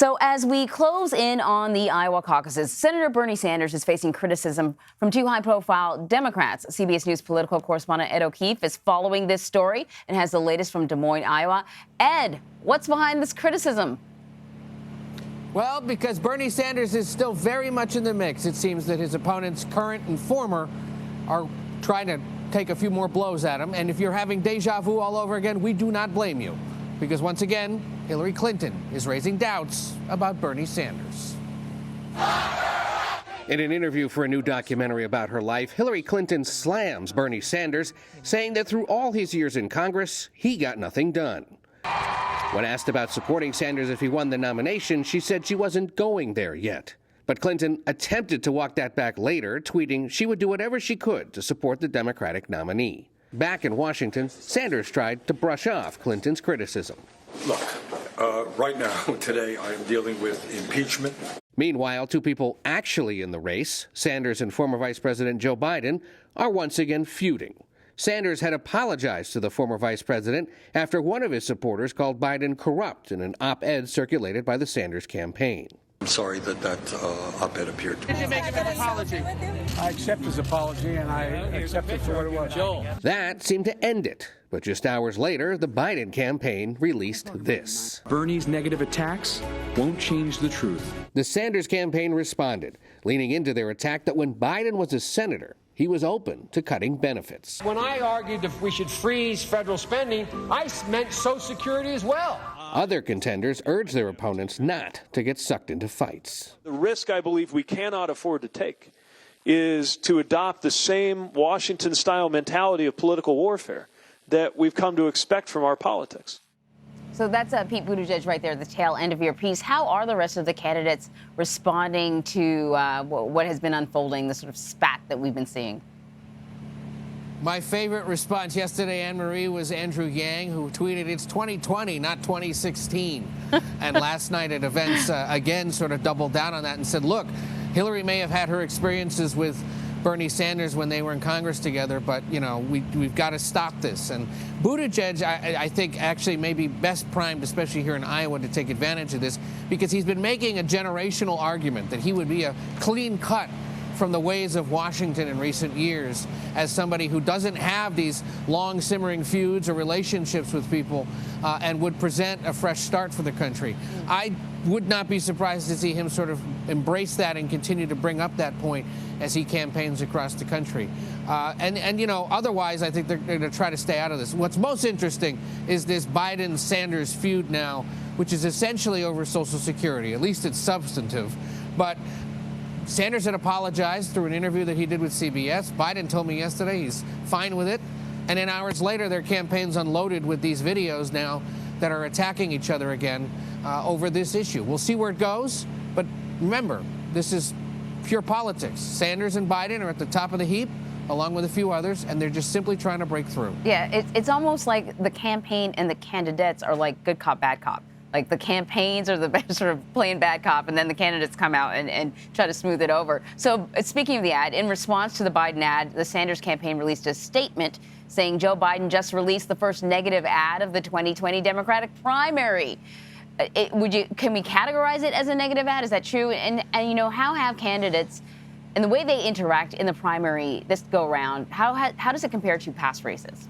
So as we close in on the Iowa caucuses, Senator Bernie Sanders is facing criticism from two high-profile Democrats. CBS News political correspondent Ed O'Keefe is following this story and has the latest from Des Moines, Iowa. Ed, what's behind this criticism? Well, because Bernie Sanders is still very much in the mix, it seems that his opponents, current and former, are trying to take a few more blows at him. And if you're having deja vu all over again, we do not blame you. Because once again, Hillary Clinton is raising doubts about Bernie Sanders. In an interview for a new documentary about her life, Hillary Clinton slams Bernie Sanders, saying that through all his years in Congress, he got nothing done. When asked about supporting Sanders if he won the nomination, she said she wasn't going there yet. But Clinton attempted to walk that back later, tweeting she would do whatever she could to support the Democratic nominee. Back in Washington, Sanders tried to brush off Clinton's criticism. Look, right now, today, I am dealing with impeachment. Meanwhile, two people actually in the race, Sanders and former Vice President Joe Biden, are once again feuding. Sanders had apologized to the former vice president after one of his supporters called Biden corrupt in an op-ed circulated by the Sanders campaign. I'm sorry that op-ed appeared to me. Did you make an apology? I accept his apology, and I accept it for what it was. That seemed to end it. But just hours later, the Biden campaign released this. Bernie's negative attacks won't change the truth. The Sanders campaign responded, leaning into their attack that when Biden was a senator, he was open to cutting benefits. When I argued that we should freeze federal spending, I meant Social Security as well. Other contenders urged their opponents not to get sucked into fights. The risk I believe we cannot afford to take is to adopt the same Washington-style mentality of political warfare that we've come to expect from our politics. So that's Pete Buttigieg right there at the tail end of your piece. How are the rest of the candidates responding to what has been unfolding, the sort of spat that we've been seeing? My favorite response yesterday, Anne-Marie, was Andrew Yang, who tweeted, "It's 2020, not 2016." And last night at events, again, sort of doubled down on that and said, look, Hillary may have had her experiences with Bernie Sanders when they were in Congress together, but, you know, we've got to stop this. And Buttigieg, I think, actually may be best primed, especially here in Iowa, to take advantage of this, because he's been making a generational argument that he would be a clean cut from the ways of Washington in recent years as somebody who doesn't have these long simmering feuds or relationships with people and would present a fresh start for the country. I would not be surprised to see him sort of embrace that and continue to bring up that point as he campaigns across the country. And you know, otherwise, I think they're going to try to stay out of this. What's most interesting is this Biden-Sanders feud now, which is essentially over Social Security. At least it's substantive. But Sanders had apologized through an interview that he did with CBS. Biden told me yesterday he's fine with it. And then hours later, their campaign's unloaded with these videos now that are attacking each other again over this issue. We'll see where it goes. But remember, this is pure politics. Sanders and Biden are at the top of the heap, along with a few others, and they're just simply trying to break through. Yeah, it's almost like the campaign and the candidates are like good cop, bad cop. Like the campaigns are the sort of playing bad cop, and then the candidates come out and try to smooth it over. So speaking of the ad, in response to the Biden ad, the Sanders campaign released a statement saying Joe Biden just released the first negative ad of the 2020 Democratic primary. Can we categorize it as a negative ad? Is that true? And you know, how have candidates and the way they interact in the primary this go around, how does it compare to past races?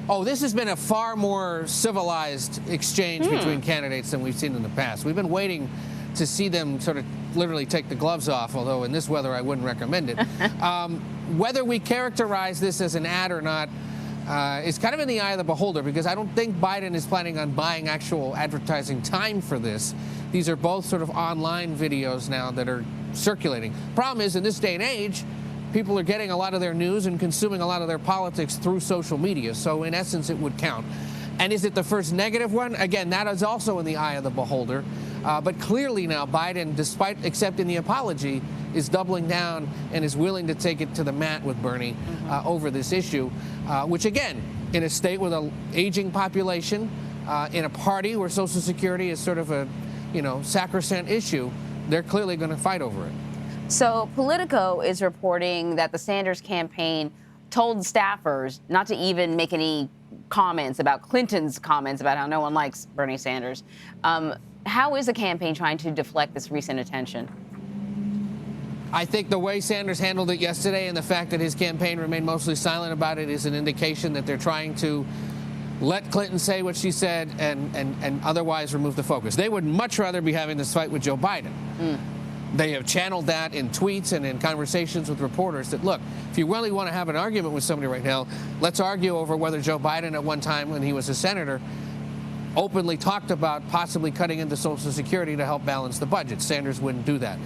Oh, this has been a far more civilized exchange between candidates than we've seen in the past. We've been waiting to see them sort of literally take the gloves off, although in this weather I wouldn't recommend it. Whether we characterize this as an ad or not is kind of in the eye of the beholder, because I don't think Biden is planning on buying actual advertising time for this. These are both sort of online videos now that are circulating. Problem is, in this day and age, people are getting a lot of their news and consuming a lot of their politics through social media. So in essence, it would count. And is it the first negative one? Again, that is also in the eye of the beholder. But clearly now, Biden, despite accepting the apology, is doubling down and is willing to take it to the mat with Bernie over this issue, which again, in a state with an aging population, in a party where Social Security is sort of a, you know, sacrosanct issue, they're clearly going to fight over it. So Politico is reporting that the Sanders campaign told staffers not to even make any comments about Clinton's comments about how no one likes Bernie Sanders. how is the campaign trying to deflect this recent attention? I think the way Sanders handled it yesterday and the fact that his campaign remained mostly silent about it is an indication that they're trying to let Clinton say what she said and otherwise remove the focus. They would much rather be having this fight with Joe Biden. They have channeled that in tweets and in conversations with reporters that, look, if you really want to have an argument with somebody right now, let's argue over whether Joe Biden at one time when he was a senator openly talked about possibly cutting into Social Security to help balance the budget. Sanders wouldn't do that.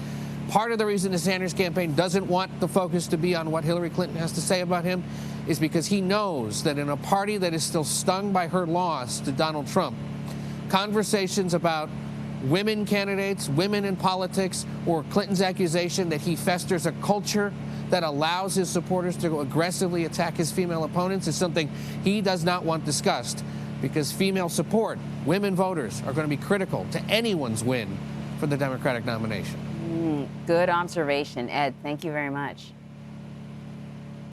Part of the reason the Sanders campaign doesn't want the focus to be on what Hillary Clinton has to say about him is because he knows that in a party that is still stung by her loss to Donald Trump, conversations about women candidates, women in politics, or Clinton's accusation that he festers a culture that allows his supporters to aggressively attack his female opponents is something he does not want discussed, because female support, women voters, are going to be critical to anyone's win for the Democratic nomination. Good observation, Ed. Thank you very much.